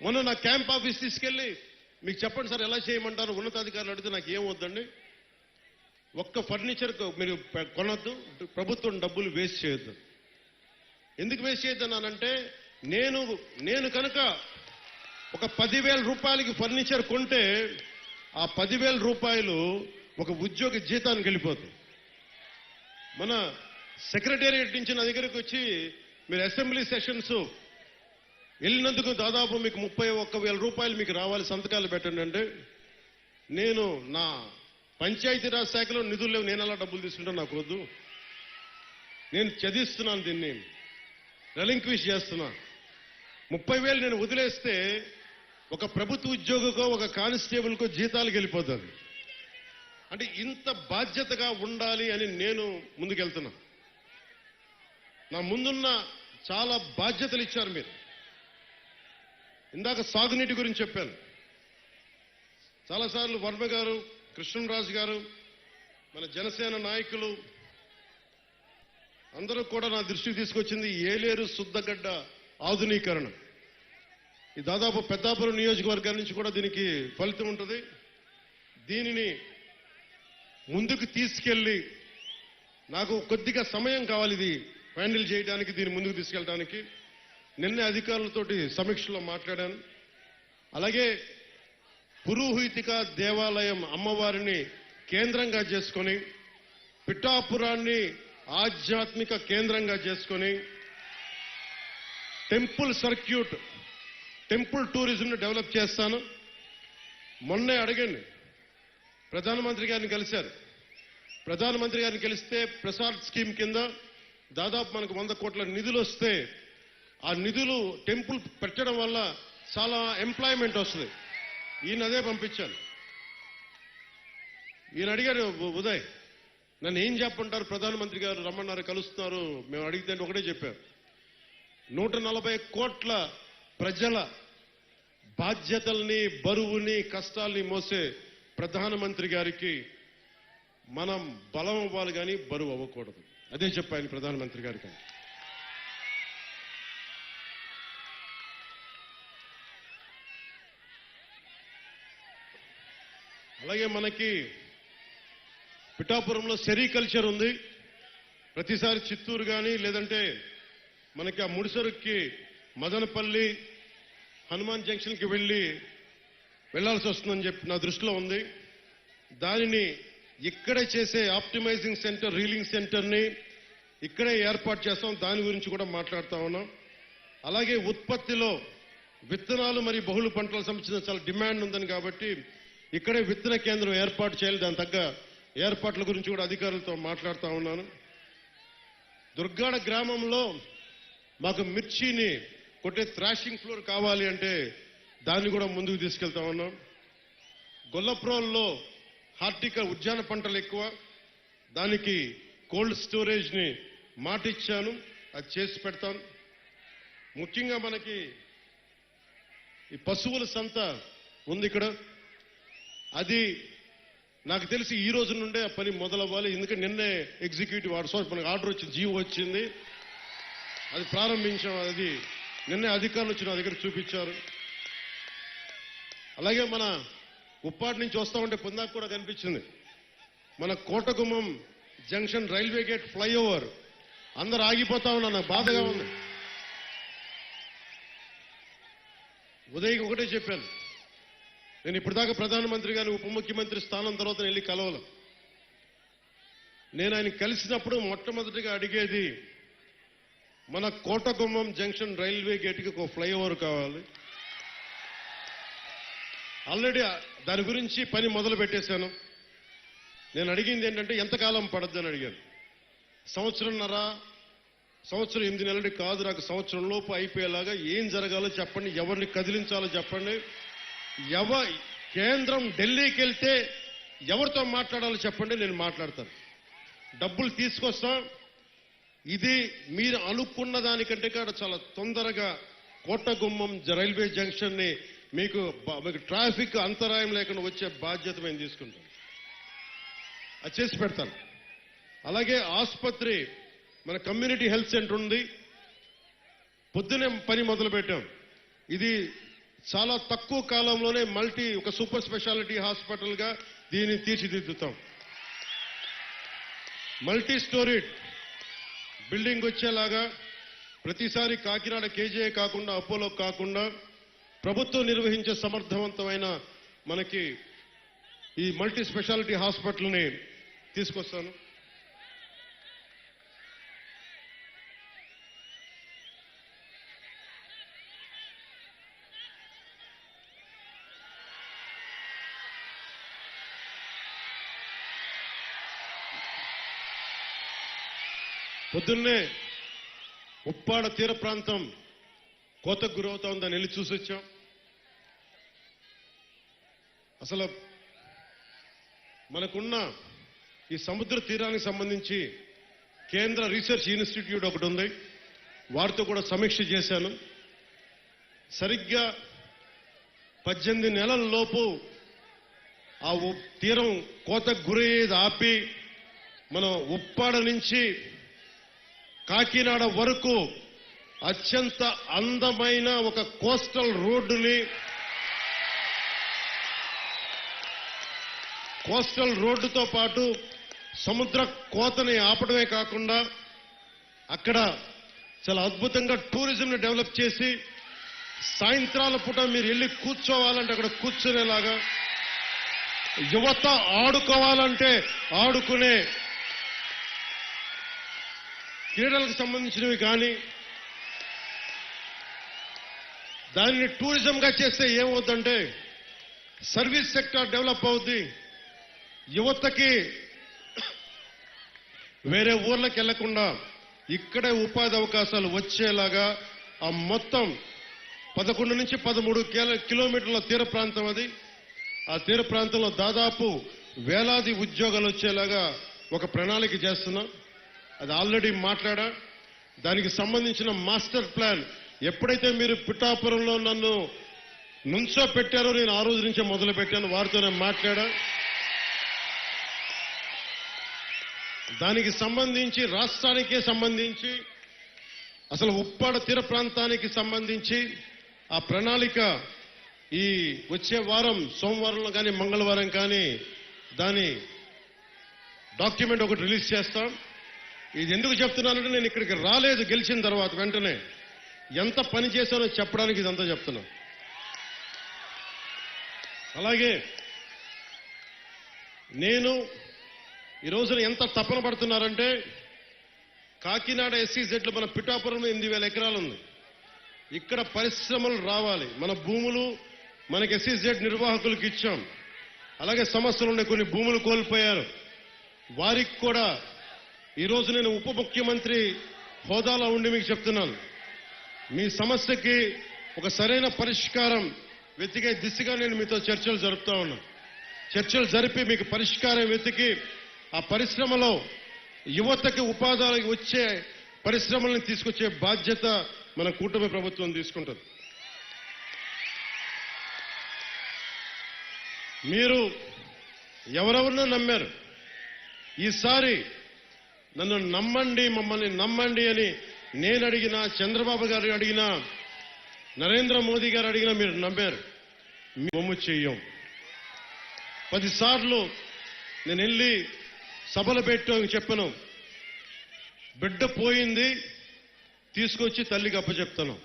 మొన్న నా camp office తీసుకెళ్ళి మీకు చెప్పండి సార్ ఎలా చేయమంటారు ఉన్నతాధికారులు అడిగితే నాకు ఏం వద్దండి. ఒక్క ఫర్నిచర్ మీరు కొనొద్దు, ప్రభుత్వం డబ్బులు వేస్ట్ చేయొద్దు. ఎందుకు వేస్ట్ చేయొద్దన్నానంటే నేను కనుక ఒక 10,000 రూపాయలకి ఫర్నిచర్ కొంటే ఆ 10,000 రూపాయలు ఒక ఉద్యోగి జీతానికి వెళ్ళిపోతుంది. మన సెక్రటేరియట్ నుంచి నా దగ్గరకు వచ్చి మీరు అసెంబ్లీ సెషన్స్ వెళ్ళినందుకు దాదాపు మీకు 31,000 రూపాయలు మీకు రావాలి, సంతకాలు పెట్టండి అంటే నేను నా పంచాయతీరాజ్ శాఖలో నిధులు లేవు, నేను అలా డబ్బులు తీసుకుంటాను, నాకు వద్దు. నేను చదివిస్తున్నాను, దీన్ని రెలింక్విష్ చేస్తున్నా. 30,000 నేను వదిలేస్తే ఒక ప్రభుత్వ ఉద్యోగికో ఒక కానిస్టేబుల్కో జీతాలకు వెళ్ళిపోతుంది. అంటే ఇంత బాధ్యతగా ఉండాలి అని నేను ముందుకెళ్తున్నా. నా ముందున్న చాలా బాధ్యతలు ఇచ్చారు మీరు. ఇందాక సాగునీటి గురించి చెప్పాను. చాలాసార్లు వర్మ గారు, కృష్ణరాజు గారు, మన జనసేన నాయకులు అందరూ కూడా నా దృష్టికి తీసుకొచ్చింది ఏలేరు శుద్ధగడ్డ ఆధునీకరణ. ఈ దాదాపు పెద్దాపురం నియోజకవర్గం నుంచి కూడా దీనికి ఫలితం ఉంటుంది. దీనిని ముందుకు తీసుకెళ్లి నాకు కొద్దిగా సమయం కావాలి ఇది హ్యాండిల్ చేయడానికి, దీన్ని ముందుకు తీసుకెళ్ళడానికి. నిన్నే అధికారులతోటి సమీక్షలో మాట్లాడాను. అలాగే పురోహితిక దేవాలయం అమ్మవారిని కేంద్రంగా చేసుకొని పిఠాపురాన్ని ఆధ్యాత్మిక కేంద్రంగా చేసుకొని టెంపుల్ సర్క్యూట్, టెంపుల్ టూరిజంను డెవలప్ చేస్తాను. మొన్నే అడగండి, ప్రధానమంత్రి గారిని కలిశారు. ప్రధానమంత్రి గారిని కలిస్తే ప్రసాద్ స్కీమ్ కింద దాదాపు మనకు 100 కోట్ల నిధులు వస్తే ఆ నిధులు టెంపుల్ పెట్టడం వల్ల చాలా ఎంప్లాయ్మెంట్ వస్తుంది. ఈయన అదే పంపించాను. ఈయన అడిగారు, ఉదయ్ నన్ను ఏం చెప్పంటారు, ప్రధానమంత్రి గారు రమ్మన్నారు, కలుస్తున్నారు, మేము అడిగితే ఒకటే చెప్పారు, 140 కోట్ల ప్రజల బాధ్యతల్ని, బరువుని, కష్టాల్ని మోసే ప్రధానమంత్రి గారికి మనం బలం అవ్వాలి కానీ బరువు అవ్వకూడదు. అదే చెప్పాను ప్రధానమంత్రి గారికి. అలాగే మనకి పిఠాపురంలో సెరికల్చర్ ఉంది. ప్రతిసారి చిత్తూరు కానీ లేదంటే మనకి ఆ ముడిసరుక్కి మదనపల్లి హనుమాన్ జంక్షన్కి వెళ్లాల్సి వస్తుందని చెప్పి నా దృష్టిలో ఉంది. దానిని ఇక్కడే చేసే ఆప్టిమైజింగ్ సెంటర్, రీలింగ్ సెంటర్ని ఇక్కడే ఏర్పాటు చేస్తాం. దాని గురించి కూడా మాట్లాడుతా ఉన్నాం. అలాగే ఉత్పత్తిలో విత్తనాలు మరియు బహుళ పంటలకు సంబంధించిన చాలా డిమాండ్ ఉందని కాబట్టి ఇక్కడే విత్తన కేంద్రం ఏర్పాటు చేయాలి. దాని తగ్గ ఏర్పాట్ల గురించి కూడా అధికారులతో మాట్లాడుతూ ఉన్నాను. దుర్గాడ గ్రామంలో మాకు మిర్చిని కొట్టే థ్రాషింగ్ ఫ్లోర్ కావాలి అంటే దాన్ని కూడా ముందుకు తీసుకెళ్తా ఉన్నాం. గొల్లప్రోల్లో ఉద్యాన పంటలు ఎక్కువ, దానికి కోల్డ్ స్టోరేజ్ని మాటిచ్చాను, అది చేసి పెడతాను. ముఖ్యంగా మనకి ఈ పశువుల సంత ఉంది ఇక్కడ. అది నాకు తెలిసి ఈ రోజు నుండే ఆ పని మొదలవ్వాలి. ఎందుకంటే నిన్నే ఎగ్జిక్యూటివ్ మనకు ఆర్డర్ వచ్చింది, జీవో వచ్చింది, అది ప్రారంభించాం. అది నిన్నే అధికారులు వచ్చి నా దగ్గర చూపించారు. అలాగే మన ఉప్పాటి నుంచి వస్తా ఉంటే పొందాకు కూడా కనిపించింది, మన Kotagummam junction railway gate flyover అందరు ఆగిపోతా ఉన్నా, నాకు బాధగా ఉంది. ఉదయ్కి ఒకటే చెప్పాను, నేను ఇప్పటిదాకా ప్రధానమంత్రి గారిని ఉప ముఖ్యమంత్రి స్థానం తర్వాత వెళ్ళి కలవలం. నేను ఆయన కలిసినప్పుడు మొట్టమొదటిగా అడిగేది మన కోటగుమ్మం జంక్షన్ రైల్వే గేట్కి ఒక ఫ్లైఓవర్ కావాలి. ఆల్రెడీ దాని గురించి పని మొదలు పెట్టేశాను. నేను అడిగింది ఏంటంటే ఎంతకాలం పడద్దని అడిగాను. సంవత్సరంన్నర, సంవత్సరం 8 నెలలు కాదు, నాకు సంవత్సరం లోపు అయిపోయేలాగా ఏం జరగాలో చెప్పండి, ఎవరిని కదిలించాలో చెప్పండి, కేంద్రం ఢిల్లీకి వెళ్తే ఎవరితో మాట్లాడాలో చెప్పండి, నేను మాట్లాడతాను, డబ్బులు తీసుకొస్తాం. ఇది మీరు అనుకున్న దానికంటే కూడా చాలా తొందరగా కోటగుమ్మం రైల్వే జంక్షన్ ని మీకు ట్రాఫిక్ అంతరాయం లేకుండా వచ్చే బాధ్యత మేము తీసుకుంటాం, అది చేసి పెడతాను. అలాగే ఆసుపత్రి, మన కమ్యూనిటీ హెల్త్ సెంటర్ ఉంది, పొద్దునే పని మొదలు పెట్టాం. ఇది చాలా తక్కువ కాలంలోనే ఒక సూపర్ స్పెషాలిటీ హాస్పిటల్గా దీన్ని తీర్చిదిద్దుతాం. మల్టీ స్టోరీడ్ బిల్డింగ్ వచ్చేలాగా ప్రతిసారి కాకినాడ కేజీఏ కాకుండా అపోలో కాకుండా ప్రభుత్వం నిర్వహించే సమర్థవంతమైన మనకి ఈ మల్టీ స్పెషాలిటీ హాస్పిటల్ని తీసుకొస్తాను. పొద్దున్నే ఉప్పాడ తీర ప్రాంతం కోతకు గురవుతా ఉందని వెళ్ళి చూసొచ్చాం. అసలు మనకున్న ఈ సముద్ర తీరానికి సంబంధించి కేంద్ర రీసెర్చ్ ఇన్స్టిట్యూట్ ఒకటి ఉంది, వారితో కూడా సమీక్ష చేశాను. సరిగ్గా 18 నెలల లోపు ఆ తీరం కోతకు గురయ్యేది ఆపి మనం ఉప్పాడ నుంచి కాకినాడ వరకు అత్యంత అందమైన ఒక కోస్టల్ రోడ్డుతో పాటు సముద్ర కోతని ఆపడమే కాకుండా అక్కడ చాలా అద్భుతంగా టూరిజంని డెవలప్ చేసి సాయంత్రాల పూట మీరు వెళ్ళి కూర్చోవాలంటే అక్కడ కూర్చునేలాగా, యువత ఆడుకోవాలంటే ఆడుకునే క్రీడలకు సంబంధించినవి కానీ దానిని టూరిజంగా చేస్తే ఏమవుతుందంటే సర్వీస్ సెక్టార్ డెవలప్ అవుద్ది, యువతకి వేరే ఊర్లకు వెళ్లకుండా ఇక్కడే ఉపాధి అవకాశాలు వచ్చేలాగా ఆ మొత్తం 11 నుంచి 13 కిలోమీటర్ల తీర ప్రాంతం అది. ఆ తీర ప్రాంతంలో దాదాపు వేలాది ఉద్యోగాలు వచ్చేలాగా ఒక ప్రణాళిక చేస్తున్నాం. అది ఆల్రెడీ మాట్లాడా. దానికి సంబంధించిన మాస్టర్ ప్లాన్ ఎప్పుడైతే మీరు పిఠాపురంలో నన్ను నుంచో పెట్టారో నేను ఆ రోజు నుంచే మొదలు పెట్టాను, వారితోనే మాట్లాడా. దానికి సంబంధించి రాష్ట్రానికే సంబంధించి అసలు ఉప్పాడ తీర ప్రాంతానికి సంబంధించి ఆ ప్రణాళిక ఈ వచ్చే వారం సోమవారంలో కానీ మంగళవారం కానీ దాని డాక్యుమెంట్ ఒకటి రిలీజ్ చేస్తాం. ఇది ఎందుకు చెప్తున్నానంటే నేను ఇక్కడికి రాలేదు గెలిచిన తర్వాత వెంటనే ఎంత పని చేశానో చెప్పడానికి ఇదంతా చెప్తున్నా. అలాగే నేను ఈ రోజున ఎంత తపన పడుతున్నారంటే కాకినాడ SEZలో మన పిఠాపురంలో 8,000 ఎకరాలు ఉంది. ఇక్కడ పరిశ్రమలు రావాలి, మన భూములు మనకి SEZ నిర్వాహకులకు ఇచ్చాం. అలాగే సమస్యలు ఉన్నాయి, కొన్ని భూములు కోల్పోయారు, వారికి కూడా ఈరోజు నేను ఉప ముఖ్యమంత్రి హోదాలో ఉండి మీకు చెప్తున్నాను, మీ సమస్యకి ఒక సరైన పరిష్కారం వెతికే దిశగా నేను మీతో చర్చలు జరుపుతా ఉన్నాను. చర్చలు జరిపి మీకు పరిష్కారం వెతికి ఆ పరిశ్రమలో యువతకి ఉపాధి వచ్చే పరిశ్రమలను తీసుకొచ్చే బాధ్యత మన కూటమి ప్రభుత్వం తీసుకుంటుంది. మీరు ఎవరెవరినో నమ్మారు, ఈసారి నన్ను నమ్మండి, మమ్మల్ని నమ్మండి అని నేను అడిగినా, చంద్రబాబు గారు అడిగినా, నరేంద్ర మోదీ గారు అడిగినా మీరు నమ్మారు. మేము చెయ్యం. 10 సార్లు నేను వెళ్ళి సభలు పెట్టాను, చెప్పాను, బిడ్డ పోయింది తీసుకొచ్చి తల్లికి అప్పచెప్తాను.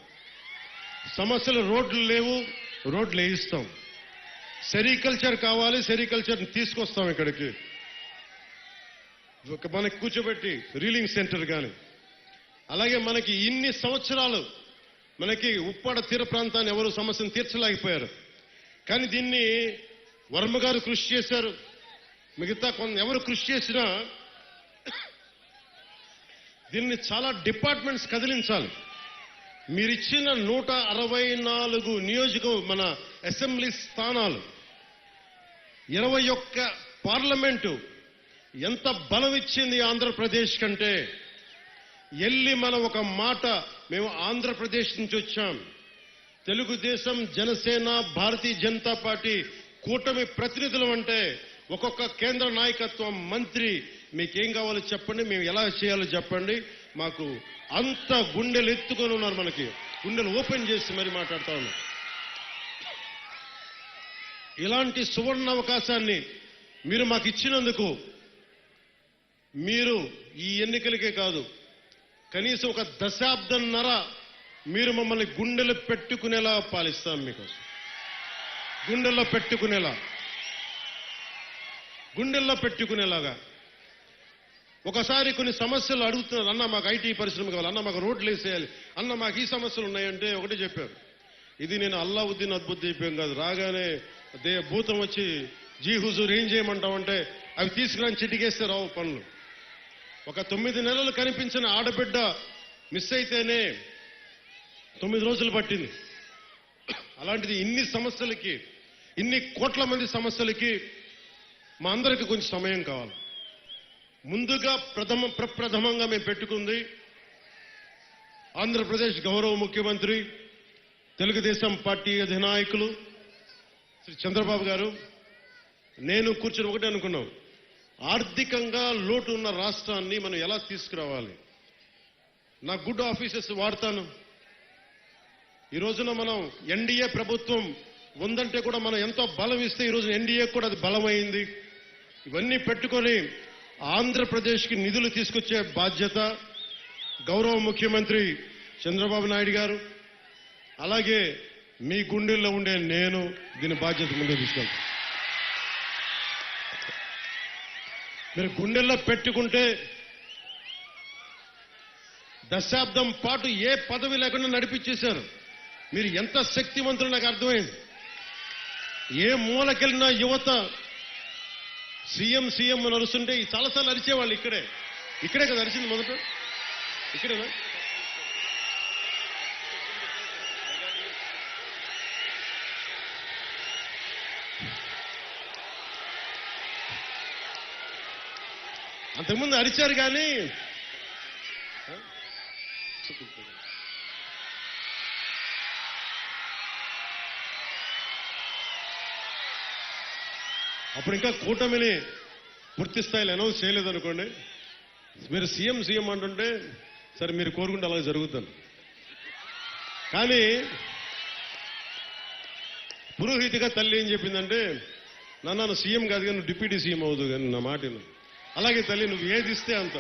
సమస్యలు రోడ్లు లేవు, రోడ్లు వేయిస్తాం. సెరికల్చర్ కావాలి, సెరికల్చర్ తీసుకొస్తాం ఇక్కడికి, మనకి కూర్చోబెట్టి రీలింగ్ సెంటర్ కానీ. అలాగే మనకి ఇన్ని సంవత్సరాలు మనకి ఉప్పాడ తీర ప్రాంతాన్ని ఎవరు సమస్యను తీర్చలేకపోయారు, కానీ దీన్ని వర్మ గారు కృషి చేశారు, మిగతా ఎవరు కృషి చేసినా దీన్ని చాలా డిపార్ట్మెంట్స్ కదిలించాలి. మీరిచ్చిన 164 నియోజకవర్గం మన అసెంబ్లీ స్థానాలు, 21 పార్లమెంటు ఎంత బలం ఇచ్చింది ఆంధ్రప్రదేశ్ కంటే. ఎల్లి మనం ఒక మాట, మేము ఆంధ్రప్రదేశ్ నుంచి వచ్చాం, తెలుగుదేశం, జనసేన, భారతీయ జనతా పార్టీ కూటమి ప్రతినిధులు అంటే ఒక్కొక్క కేంద్ర నాయకత్వం, మంత్రి మీకేం కావాలో చెప్పండి, మేము ఎలా చేయాలో చెప్పండి, మాకు అంత గుండెలు ఎత్తుకొని ఉన్నారు, మనకి గుండెలు ఓపెన్ చేసి మరి మాట్లాడుతా ఉన్నాం. ఇలాంటి సువర్ణ అవకాశాన్ని మీరు మాకు ఇచ్చినందుకు మీరు ఈ ఎన్నికలకే కాదు కనీసం ఒక దశాబ్దంన్నర మీరు మమ్మల్ని గుండెలు పెట్టుకునేలా పాలిస్తాం. మీకోసం గుండెల్లో పెట్టుకునేలాగా ఒకసారి కొన్ని సమస్యలు అడుగుతున్నారు. అన్న మాకు ఐటీ పరిశ్రమ కావాలి, అన్న మాకు రోడ్లు వేసేయాలి, అన్న మాకు ఈ సమస్యలు ఉన్నాయంటే ఒకటే చెప్పారు, ఇది నేను అల్లావుద్దీన్ అద్భుత దీపం కాదు, రాగానే భూతం వచ్చి జీ హుజూర్ ఏం చేయమంటామంటే అవి తీసుకురాని చిటికేస్తే రావు పనులు. ఒక 9 నెలలు కనిపించిన ఆడబిడ్డ మిస్ అయితేనే 9 రోజులు పట్టింది. అలాంటిది ఇన్ని సమస్యలకి, ఇన్ని కోట్ల మంది సమస్యలకి మా అందరికీ కొంచెం సమయం కావాలి. ముందుగా ప్రప్రథమంగా మేము పెట్టుకుంది ఆంధ్రప్రదేశ్ గౌరవ ముఖ్యమంత్రి, తెలుగుదేశం పార్టీ అధినాయకులు శ్రీ చంద్రబాబు గారు, నేను కూర్చొని ఒకటే అనుకున్నాం, ఆర్థికంగా లోటు ఉన్న రాష్ట్రాన్ని మనం ఎలా తీసుకురావాలి. నా గుడ్ ఆఫీసెస్ వాడతాను. ఈ రోజున మనం ఎన్డీఏ ప్రభుత్వం ఉందంటే కూడా మనం ఎంతో బలం ఇస్తే ఈ రోజున ఎన్డీఏ కూడా అది బలమైంది. ఇవన్నీ పెట్టుకొని ఆంధ్రప్రదేశ్కి నిధులు తీసుకొచ్చే బాధ్యత గౌరవ ముఖ్యమంత్రి చంద్రబాబు నాయుడు గారు, అలాగే మీ గుండెల్లో ఉండే నేను దీని బాధ్యత ముందే తీసుకెళ్తాను. మీరు గుండెల్లో పెట్టుకుంటే దశాబ్దం పాటు ఏ పదవి లేకుండా నడిపించేశారు. మీరు ఎంత శక్తివంతులు నాకు అర్థమైంది. ఏ మూలకెళ్ళినా యువత సీఎం అని అరుస్తుంటే చాలాసార్లు అరిచేవాళ్ళు. ఇక్కడే కదా అరిచింది మొదట, ఇక్కడేనా? అంతకుముందు అరిచారు కానీ అప్పుడు ఇంకా కూటమిని పూర్తి స్థాయిలో అనౌన్స్ చేయలేదనుకోండి, మీరు సీఎం అంటుంటే సరే మీరు కోరుకుంటే అలా జరుగుతాను. కానీ పురోహితిగా తల్లి ఏం చెప్పిందంటే, నాన్న సీఎం కాదు కానీ నువ్వు డిప్యూటీ సీఎం అవుదు కానీ నా మాట. అలాగే తల్లి నువ్వు ఏది ఇస్తే అంత